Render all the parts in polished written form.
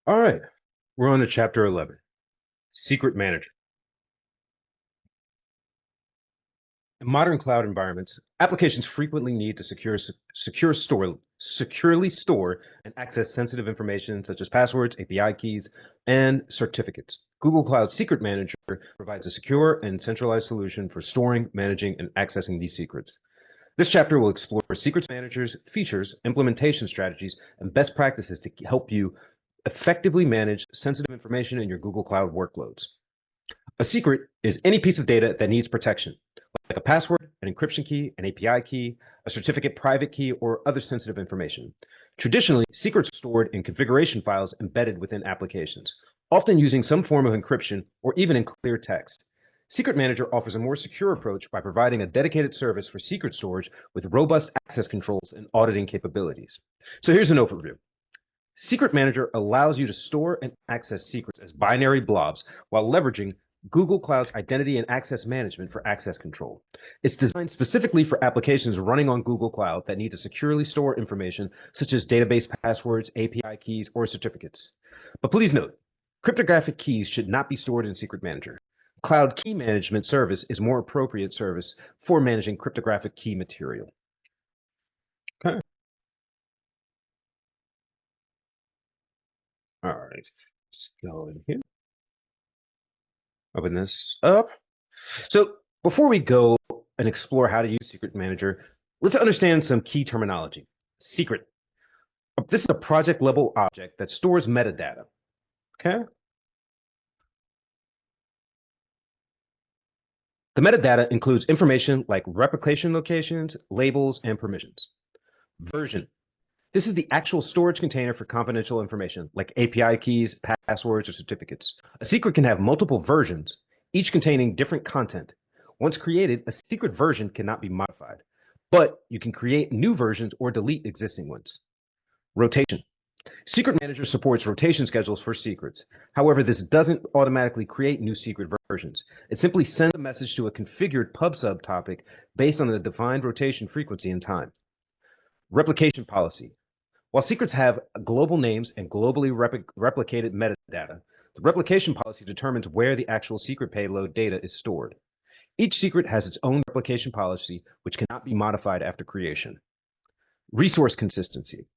All right, we're on to chapter 11, Secret Manager. In modern cloud environments, applications frequently need to securely store and access sensitive information such as passwords, API keys, and certificates. Google Cloud Secret Manager provides a secure and centralized solution for storing, managing, and accessing these secrets. This chapter will explore secrets managers, features, implementation strategies, and best practices to help you effectively manage sensitive information in your Google Cloud workloads. A secret is any piece of data that needs protection, like a password, an encryption key, an API key, a certificate private key, or other sensitive information. Traditionally, secrets are stored in configuration files embedded within applications, often using some form of encryption or even in clear text. Secret Manager offers a more secure approach by providing a dedicated service for secret storage with robust access controls and auditing capabilities. So here's an overview. Secret Manager allows you to store and access secrets as binary blobs while leveraging Google Cloud's identity and access management for access control. It's designed specifically for applications running on Google Cloud that need to securely store information such as database passwords, API keys, or certificates. But please note, cryptographic keys should not be stored in Secret Manager. Cloud Key Management Service is more appropriate service for managing cryptographic key material. Okay. All right. Let's go in here. Open this up. So before we go and explore how to use Secret Manager, let's understand some key terminology. Secret. This is a project level object that stores metadata. Okay. The metadata includes information like replication locations, labels, and permissions. Version. This is the actual storage container for confidential information like API keys, passwords, or certificates. A secret can have multiple versions, each containing different content. Once created, a secret version cannot be modified, but you can create new versions or delete existing ones. Rotation. Secret Manager supports rotation schedules for secrets. However, this doesn't automatically create new secret versions. It simply sends a message to a configured pub sub topic based on a defined rotation frequency and time. Replication policy. While secrets have global names and globally replicated metadata, the replication policy determines where the actual secret payload data is stored. Each secret has its own replication policy, which cannot be modified after creation. Resource consistency.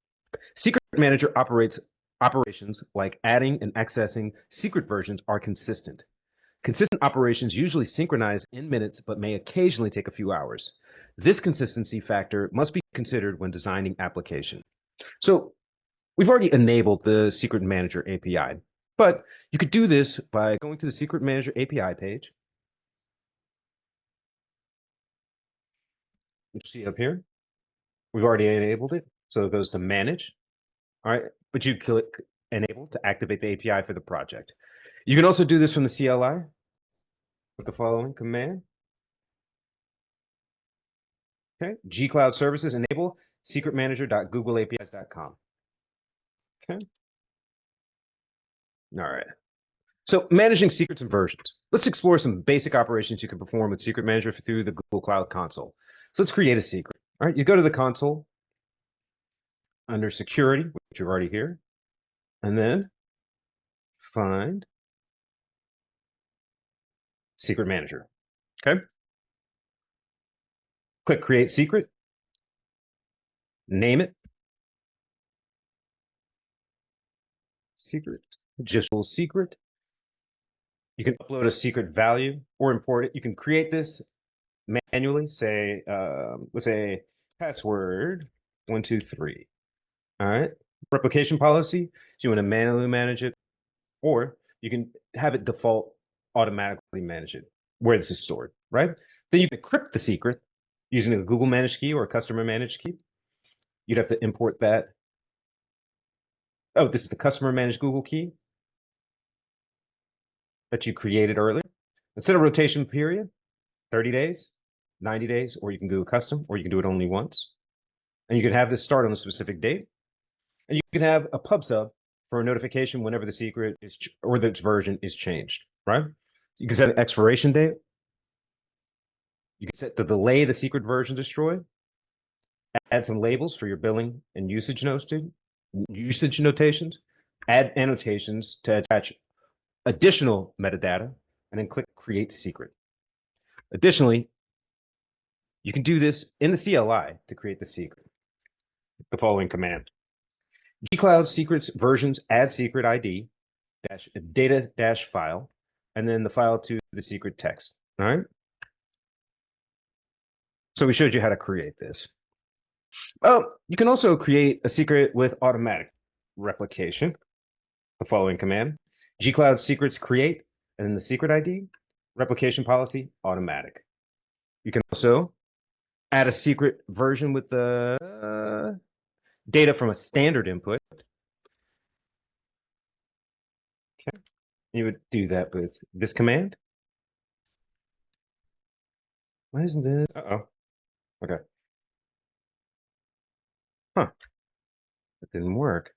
Secret Manager operations like adding and accessing secret versions are consistent. Consistent operations usually synchronize in minutes, but may occasionally take a few hours. This consistency factor must be considered when designing application. So we've already enabled the Secret Manager API, but you could do this by going to the Secret Manager API page. You see up here, we've already enabled it. So it goes to manage. All right, but you click enable to activate the API for the project. You can also do this from the CLI with the following command. Okay, gcloud services enable secretmanager.googleapis.com. Okay. All right. So managing secrets and versions. Let's explore some basic operations you can perform with Secret Manager through the Google Cloud Console. So let's create a secret. All right, you go to the console under security, which you're already here, and then find Secret Manager. Okay. Click Create Secret. Name it. Secret. Just secret. You can upload a secret value or import it. You can create this manually. Say, let's say password 123. All right. Replication policy. So you want to manually manage it, or you can have it default automatically manage it where this is stored, right? Then you can encrypt the secret using a Google managed key or a customer managed key. You'd have to import that. Oh, this is the customer managed Google key that you created earlier. Instead of rotation period, 30 days, 90 days, or you can do a custom, or you can do it only once. And you can have this start on a specific date. And you can have a pub sub for a notification whenever the secret is or its version is changed, right? You can set an expiration date. You can set the delay the secret version destroyed. Add some labels for your billing and usage notations. add annotations to attach additional metadata, and then click Create Secret. Additionally, you can do this in the CLI to create the secret. The following command: gcloud secrets versions add secret ID dash data dash file, and then the file to the secret text. All right. So we showed you how to create this. Oh, you can also create a secret with automatic replication. The following command: gcloud secrets create, and then the secret ID, replication policy, automatic. You can also add a secret version with the data from a standard input. Okay. You would do that with this command. Why isn't this? Uh-oh. Okay. Huh. That didn't work.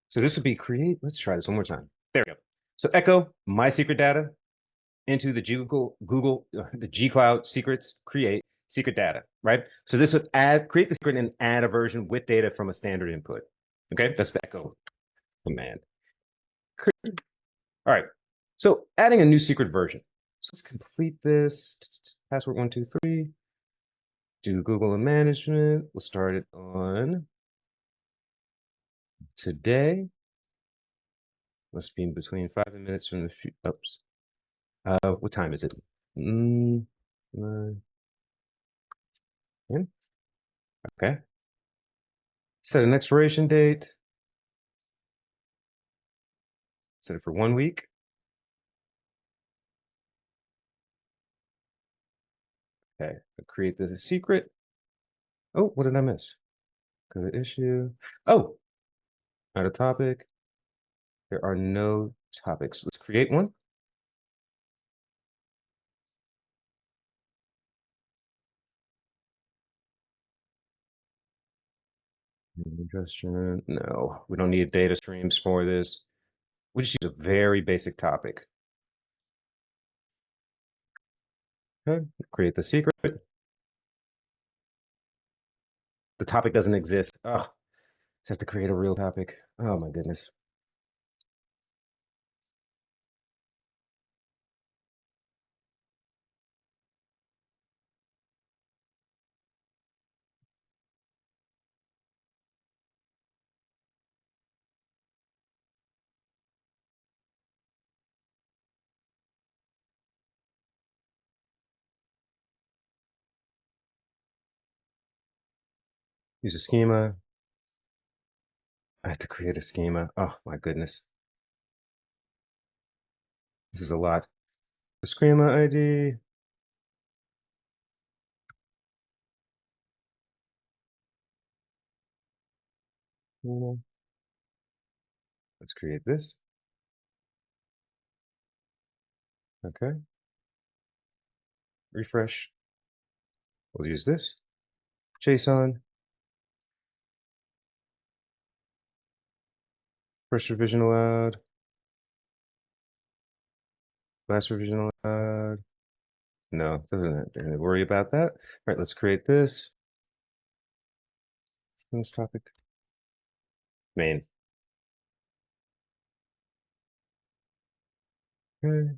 So this would be create. Let's try this one more time. There we go. So echo my secret data into the the gcloud secrets create secret data, right? So this would create the secret and add a version with data from a standard input. Okay, that's the echo command. All right. So adding a new secret version. So let's complete this. Password 123. Do Google and management. We'll start it on today. Must be in between 5 minutes from the oops. What time is it? 9, 10? Okay. Set an expiration date. Set it for 1 week. Okay. I'll create this secret. Oh, what did I miss? Go to issue. Oh, not a topic. There are no topics. Let's create one. Ingestion. No, we don't need data streams for this. We just use a very basic topic. Okay, create the secret. The topic doesn't exist. Oh, just have to create a real topic. Oh my goodness. Use a schema. I have to create a schema. Oh my goodness. This is a lot. The schema ID. Let's create this. Okay. Refresh. We'll use this. JSON. First revision allowed. Last revision allowed. No, doesn't really worry about that. All right, let's create this. This topic. Main. Okay.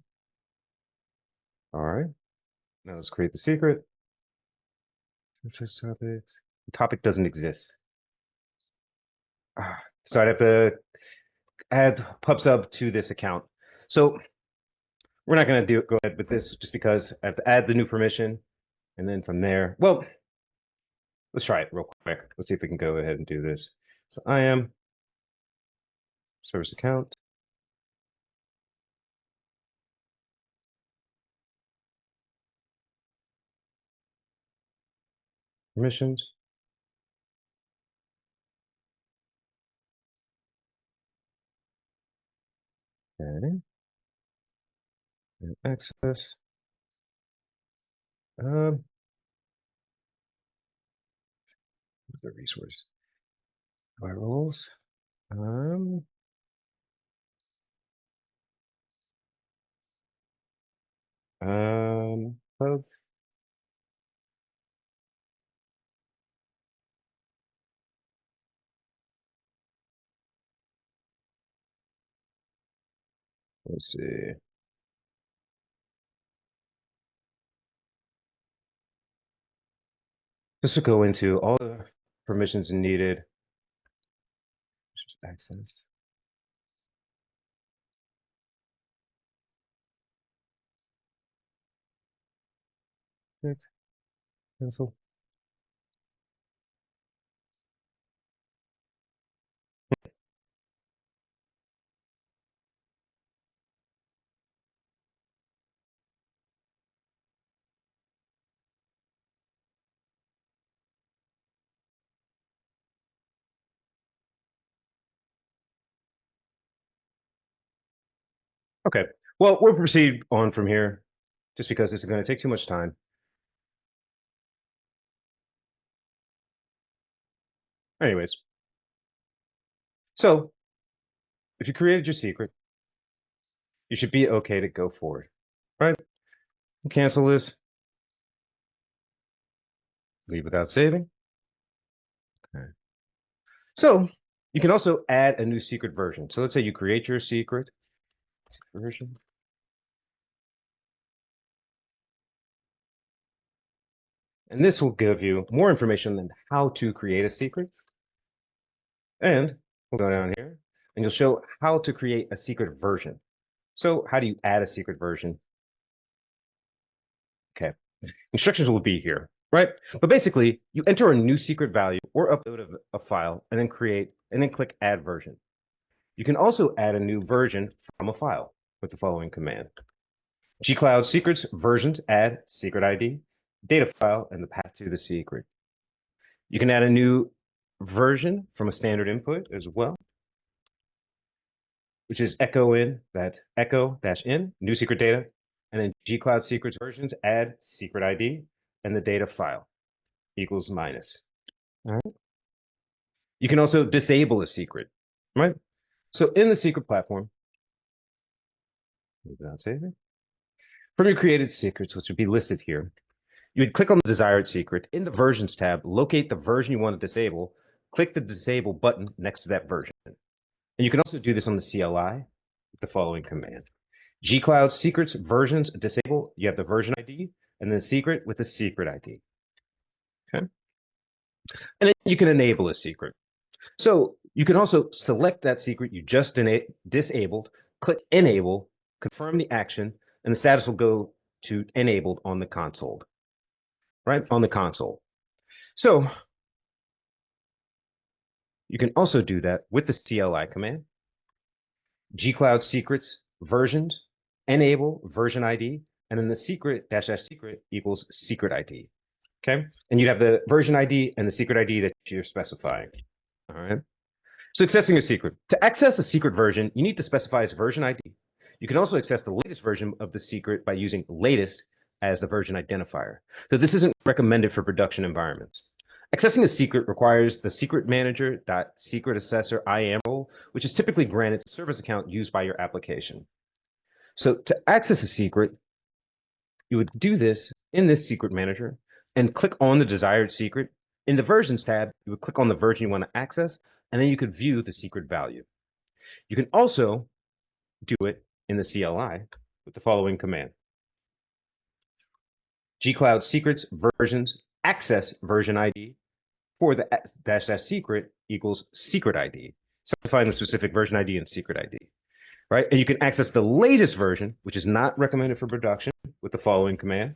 All right. Now let's create the secret. Topics. The topic doesn't exist. So I'd have to add PubSub to this account. So we're not going to go ahead with this just because I have to add the new permission. And then from there, well, let's try it real quick. Let's see if we can go ahead and do this. So I am service account. Permissions. Okay. And access. The resource. Firewalls. Pub. Let's see. Just to go into all the permissions needed. Just access. Cancel. Okay. Well, we'll proceed on from here just because this is going to take too much time. Anyways, so if you created your secret, you should be okay to go forward, right? Cancel this. Leave without saving. Okay. So you can also add a new secret version. So let's say you create your secret version. And this will give you more information on how to create a secret. And we'll go down here and you'll show how to create a secret version. So how do you add a secret version? Okay. Instructions will be here, right? But basically, you enter a new secret value or upload a file and then click add version. You can also add a new version from a file with the following command. Gcloud secrets versions add secret ID, data file, and the path to the secret. You can add a new version from a standard input as well, which is echo in that echo-in new secret data, and then Gcloud secrets versions add secret ID and the data file equals minus. All right. You can also disable a secret, right? So in the secret platform, without saving, from your created secrets, which would be listed here, you would click on the desired secret. In the versions tab, locate the version you want to disable, click the disable button next to that version. And you can also do this on the CLI with the following command. Gcloud secrets versions disable, you have the version ID, and then secret with the secret ID. Okay. And then you can enable a secret. So you can also select that secret you just disabled, click enable, confirm the action, and the status will go to enabled on the console, right? On the console. So you can also do that with the CLI command. Gcloud secrets versions, enable version ID, and then the secret dash dash secret equals secret ID. Okay. And you have the version ID and the secret ID that you're specifying. All right. So accessing a secret. To access a secret version, you need to specify its version ID. You can also access the latest version of the secret by using latest as the version identifier. So this isn't recommended for production environments. Accessing a secret requires the secret manager.secret assessor IAM role, which is typically granted to service account used by your application. So to access a secret, you would do this in this secret manager and click on the desired secret. In the versions tab, you would click on the version you want to access, and then you could view the secret value. You can also do it in the CLI with the following command. Gcloud secrets versions access version ID for the dash dash secret equals secret ID. So find the specific version ID and secret ID, right? And you can access the latest version, which is not recommended for production, with the following command.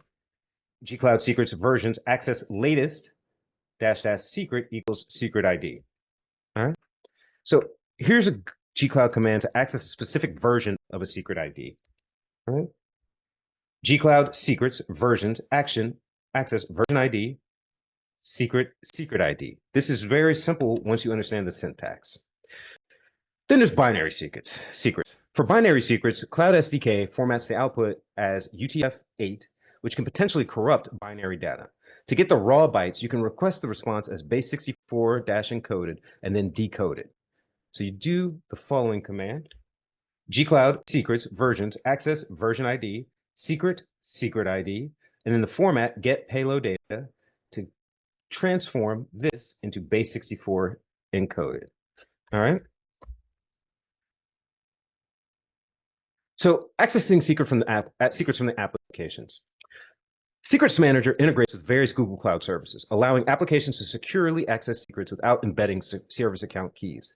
Gcloud secrets versions access latest dash dash secret equals secret ID. All right. So here's a Gcloud command to access a specific version of a secret ID. All right. Gcloud secrets versions access version ID secret ID. This is very simple once you understand the syntax. Then there's binary secrets. For binary secrets, Cloud SDK formats the output as UTF-8, which can potentially corrupt binary data. To get the raw bytes, you can request the response as base64-encoded and then decoded. So you do the following command. Gcloud secrets versions access version ID, secret ID, and in the format get payload data to transform this into base64 encoded. All right. So accessing secrets from the applications. Secrets Manager integrates with various Google Cloud services, allowing applications to securely access secrets without embedding service account keys.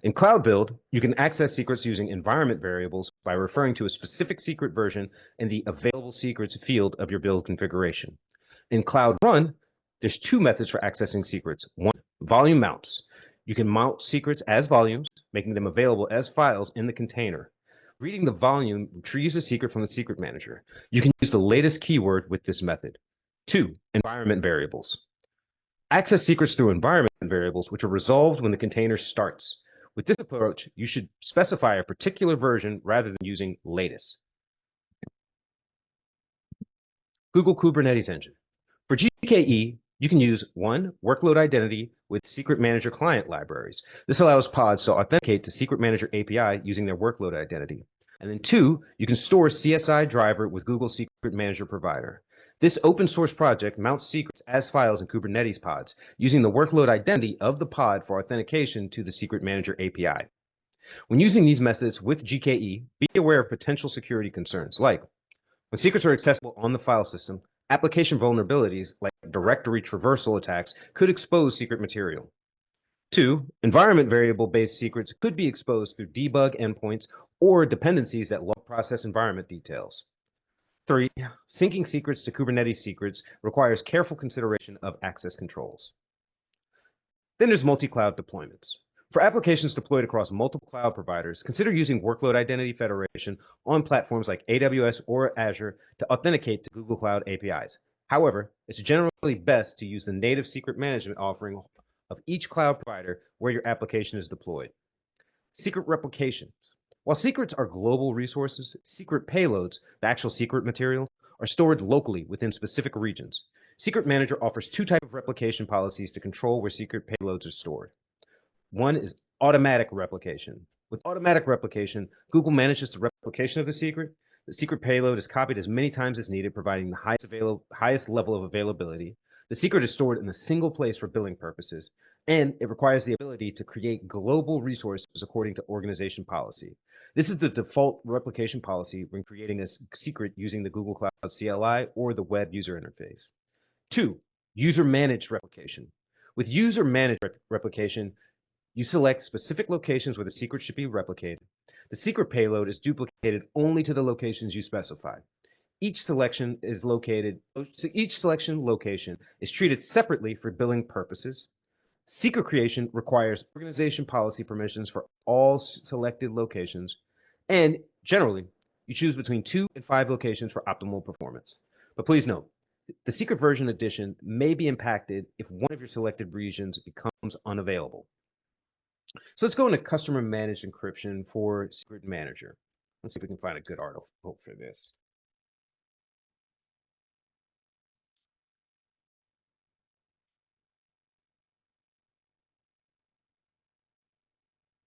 In Cloud Build, you can access secrets using environment variables by referring to a specific secret version in the Available Secrets field of your build configuration. In Cloud Run, there's two methods for accessing secrets. One, volume mounts. You can mount secrets as volumes, making them available as files in the container. Reading the volume retrieves a secret from the secret manager. You can use the latest keyword with this method. Two, environment variables. Access secrets through environment variables, which are resolved when the container starts. With this approach, you should specify a particular version rather than using latest. Google Kubernetes Engine. For GKE, you can use one, workload identity with Secret Manager client libraries. This allows pods to authenticate to Secret Manager API using their workload identity. And then two, you can store CSI driver with Google Secret Manager provider. This open source project mounts secrets as files in Kubernetes pods using the workload identity of the pod for authentication to the Secret Manager API. When using these methods with GKE, be aware of potential security concerns like when secrets are accessible on the file system, application vulnerabilities like directory traversal attacks could expose secret material. Two, environment variable-based secrets could be exposed through debug endpoints or dependencies that log process environment details. Three, syncing secrets to Kubernetes secrets requires careful consideration of access controls. Then there's multi-cloud deployments. For applications deployed across multiple cloud providers, consider using Workload Identity Federation on platforms like AWS or Azure to authenticate to Google Cloud APIs. However, it's generally best to use the native secret management offering of each cloud provider where your application is deployed. Secret replication. While secrets are global resources, secret payloads, the actual secret material, are stored locally within specific regions. Secret Manager offers two types of replication policies to control where secret payloads are stored. One is automatic replication. With automatic replication, Google manages the replication of the secret. The secret payload is copied as many times as needed, providing the highest level of availability. The secret is stored in a single place for billing purposes, and it requires the ability to create global resources according to organization policy. This is the default replication policy when creating a secret using the Google Cloud CLI or the web user interface. Two, user-managed replication. With user-managed replication, you select specific locations where the secret should be replicated. The secret payload is duplicated only to the locations you specify. Each selection location is treated separately for billing purposes. Secret creation requires organization policy permissions for all selected locations, and generally, you choose between 2 and 5 locations for optimal performance. But please note, the secret version addition may be impacted if one of your selected regions becomes unavailable. So let's go into customer managed encryption for Secret Manager. Let's see if we can find a good article for this.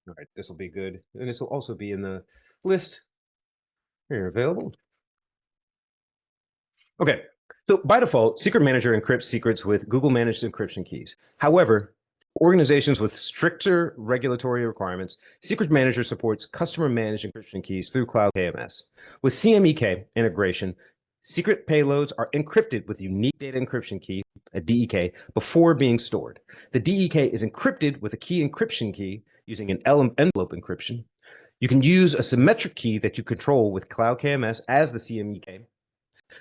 All right, this will be good. And this will also be in the list here available. Okay, so by default, Secret Manager encrypts secrets with Google managed encryption keys. However, organizations with stricter regulatory requirements, Secret Manager supports customer managed encryption keys through Cloud KMS. With CMEK integration, secret payloads are encrypted with unique data encryption key, a DEK, before being stored. The DEK is encrypted with a key encryption key using an envelope encryption. You can use a symmetric key that you control with Cloud KMS as the CMEK.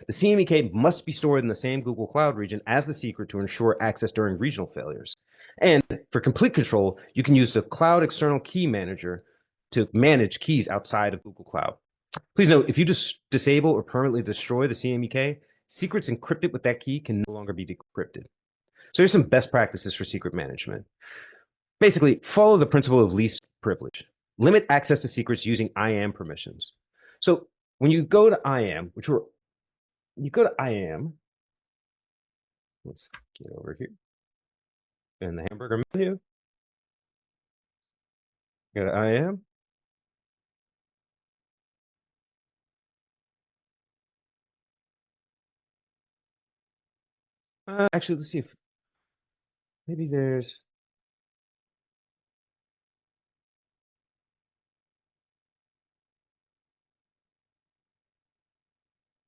The CMEK must be stored in the same Google Cloud region as the secret to ensure access during regional failures. And for complete control, you can use the Cloud External Key Manager to manage keys outside of Google Cloud. Please note, if you disable or permanently destroy the CMEK, secrets encrypted with that key can no longer be decrypted. So here's some best practices for secret management. Basically, follow the principle of least privilege. Limit access to secrets using IAM permissions. So when you go to IAM, let's get over here in the hamburger menu, go to IAM. Actually, let's see if maybe there's,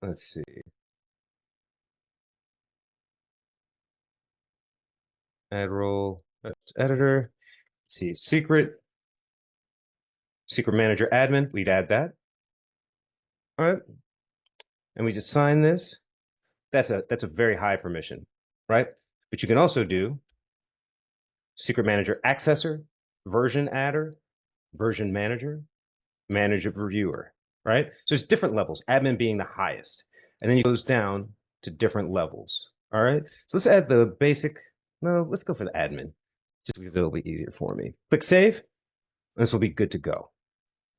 Let's see. Add role. That's editor. Let's see. Secret manager admin. We'd add that. All right. And we just sign this. That's a very high permission, right? But you can also do secret manager accessor, version adder, version manager, manager reviewer, right? So there's different levels, admin being the highest. And then it goes down to different levels. All right. So let's add the basic. No, let's go for the admin, just because it'll be easier for me. Click save. This will be good to go.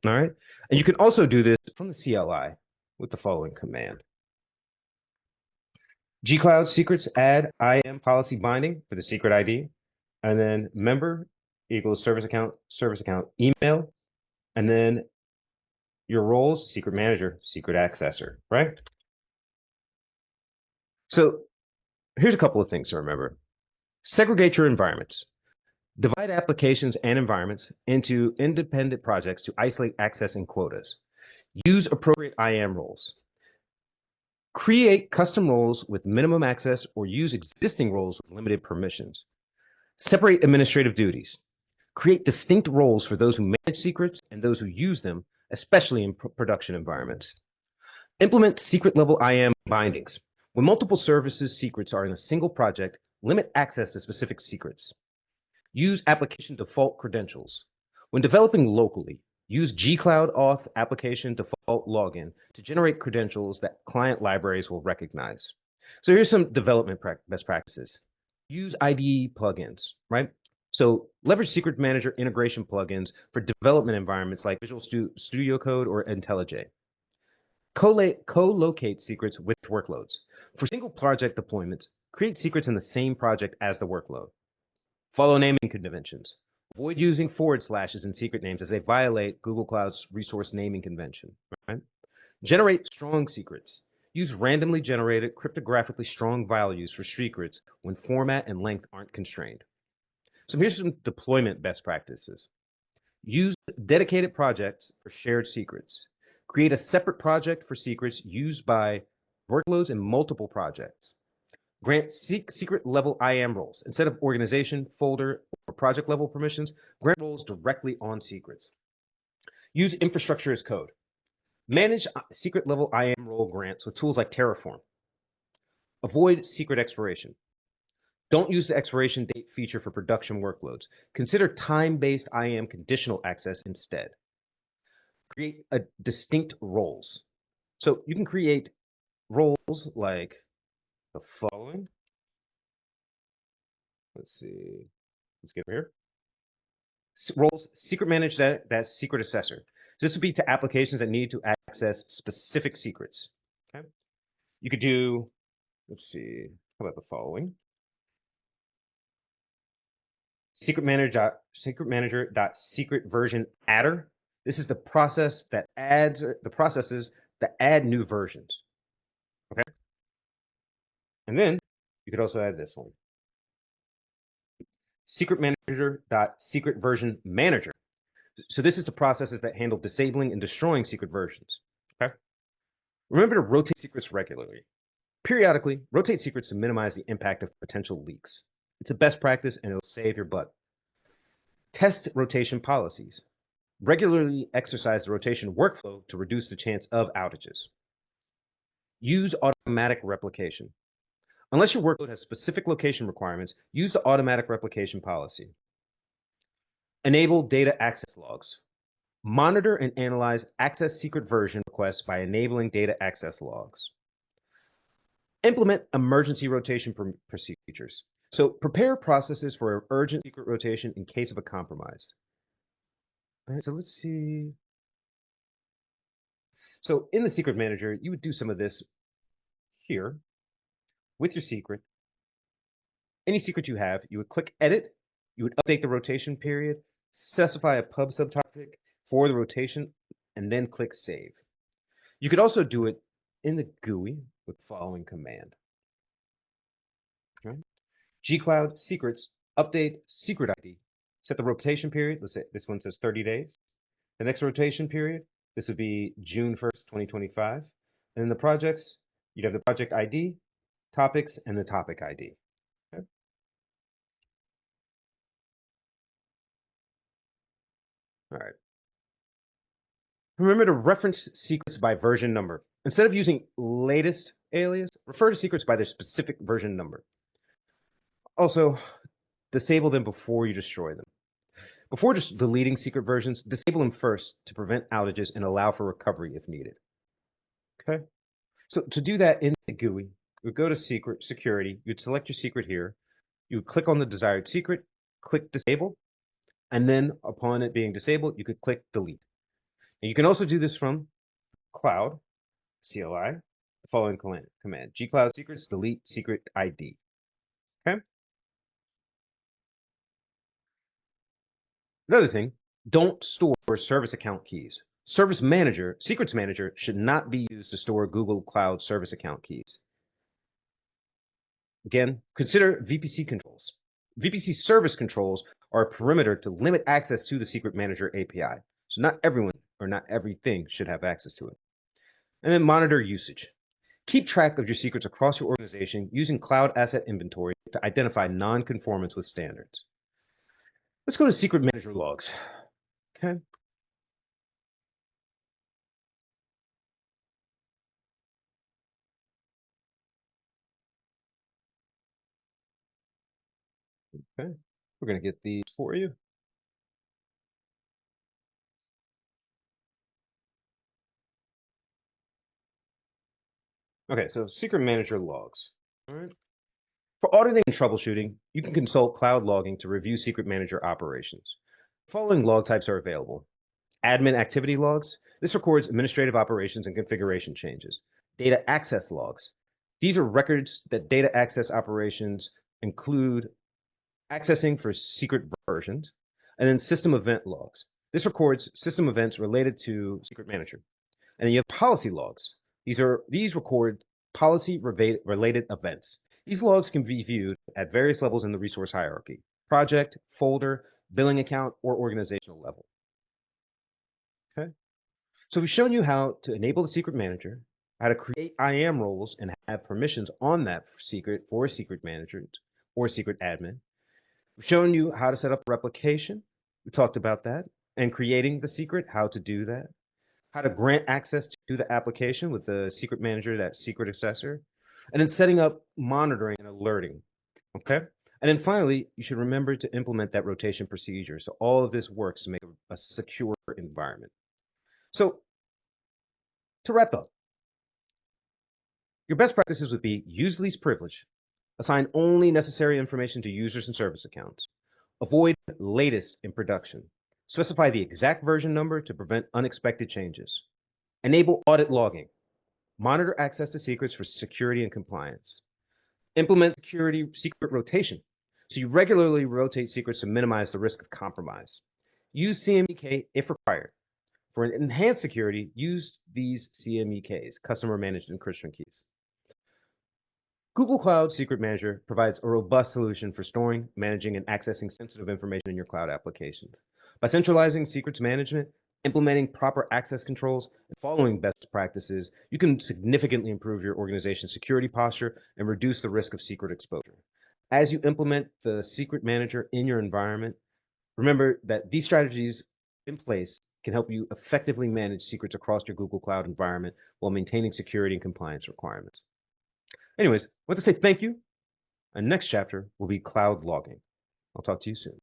All right. And you can also do this from the CLI with the following command. Gcloud secrets add IAM policy binding for the secret ID, and then member equals service account email, and then your roles, secret manager, secret accessor, right? So here's a couple of things to remember. Segregate your environments. Divide applications and environments into independent projects to isolate access and quotas. Use appropriate IAM roles. Create custom roles with minimum access or use existing roles with limited permissions. Separate administrative duties. Create distinct roles for those who manage secrets and those who use them, especially in production environments. Implement secret level IAM bindings. When multiple services secrets are in a single project, limit access to specific secrets. Use application default credentials. When developing locally, use gcloud auth application default login to generate credentials that client libraries will recognize. So here's some development best practices. Use IDE plugins, right? So leverage Secret Manager integration plugins for development environments like Visual Studio Code or IntelliJ. Co-locate secrets with workloads. For single project deployments, create secrets in the same project as the workload. Follow naming conventions. Avoid using forward slashes in secret names as they violate Google Cloud's resource naming convention. Right? Generate strong secrets. Use randomly generated cryptographically strong values for secrets when format and length aren't constrained. So here's some deployment best practices. Use dedicated projects for shared secrets. Create a separate project for secrets used by workloads in multiple projects. Grant secret level IAM roles. Instead of organization, folder, or project level permissions, grant roles directly on secrets. Use infrastructure as code. Manage secret level IAM role grants with tools like Terraform. Avoid secret expiration. Don't use the expiration date feature for production workloads. Consider time-based IAM conditional access instead. Create a distinct roles. So you can create roles like the following. Let's see. Let's get here. Roles secret manage that secret assessor. This would be to applications that need to access specific secrets. Okay. You could do, let's see, how about the following? Secret manager dot secret version adder. This is the process that adds the processes that add new versions. Okay. And then you could also add this one. Secret manager dot secret version manager. So this is the processes that handle disabling and destroying secret versions. Okay. Remember to rotate secrets regularly. Periodically, rotate secrets to minimize the impact of potential leaks. It's a best practice and it'll save your butt. Test rotation policies. Regularly exercise the rotation workflow to reduce the chance of outages. Use automatic replication. Unless your workload has specific location requirements, use the automatic replication policy. Enable data access logs. Monitor and analyze access secret version requests by enabling data access logs. Implement emergency rotation procedures. So prepare processes for urgent secret rotation in case of a compromise. All right, so let's see. So in the secret manager, you would do some of this here with your secret. Any secret you have, you would click edit, you would update the rotation period, specify a pub subtopic for the rotation, and then click save. You could also do it in the GUI with the following command. Okay. Gcloud secrets update secret ID. Set the rotation period. Let's say this one says 30 days. The next rotation period, this would be June 1st, 2025. And in the projects, you'd have the project ID, topics, and the topic ID. Okay? All right. Remember to reference secrets by version number. Instead of using latest alias, refer to secrets by their specific version number. Also, disable them before you destroy them. Before just deleting secret versions, disable them first to prevent outages and allow for recovery if needed. Okay? So to do that in the GUI, you would go to secret security, you'd select your secret here, you would click on the desired secret, click disable, and then upon it being disabled, you could click delete. And you can also do this from cloud, CLI, the following command, gcloud secrets delete secret ID. Okay? Another thing, don't store service account keys. Secrets Manager should not be used to store Google Cloud service account keys. Again, consider VPC controls. VPC service controls are a perimeter to limit access to the Secret Manager API. So not everyone or not everything should have access to it. And then monitor usage. Keep track of your secrets across your organization using Cloud Asset Inventory to identify non-conformance with standards. Let's go to Secret Manager logs. Okay. Okay. We're going to get these for you. Okay, so Secret Manager logs. All right. For auditing and troubleshooting, you can consult Cloud Logging to review Secret Manager operations. The following log types are available. Admin activity logs. This records administrative operations and configuration changes. Data access logs. These are records that data access operations include accessing for secret versions. And then system event logs. This records system events related to Secret Manager. And then you have policy logs. These record policy related events. These logs can be viewed at various levels in the resource hierarchy: project, folder, billing account, or organizational level. Okay. So we've shown you how to enable the Secret Manager, how to create IAM roles and have permissions on that secret for Secret Manager or Secret Admin. We've shown you how to set up replication. We talked about that. And creating the secret, how to do that. How to grant access to the application with the Secret Manager, that secret assessor. And then setting up monitoring and alerting. Okay. And then finally, you should remember to implement that rotation procedure. So all of this works to make a secure environment. So to wrap up, your best practices would be use least privilege, assign only necessary information to users and service accounts, avoid latest in production, specify the exact version number to prevent unexpected changes, enable audit logging, monitor access to secrets for security and compliance, implement secret rotation, so you regularly rotate secrets to minimize the risk of compromise, use CMEK if required. For an enhanced security, use these CMEKs, Customer Managed Encryption Keys. Google Cloud Secret Manager provides a robust solution for storing, managing, and accessing sensitive information in your cloud applications. By centralizing secrets management, implementing proper access controls, and following best practices, you can significantly improve your organization's security posture and reduce the risk of secret exposure. As you implement the Secret Manager in your environment, remember that these strategies in place can help you effectively manage secrets across your Google Cloud environment while maintaining security and compliance requirements. Anyways, I want to say thank you. And next chapter will be cloud logging. I'll talk to you soon.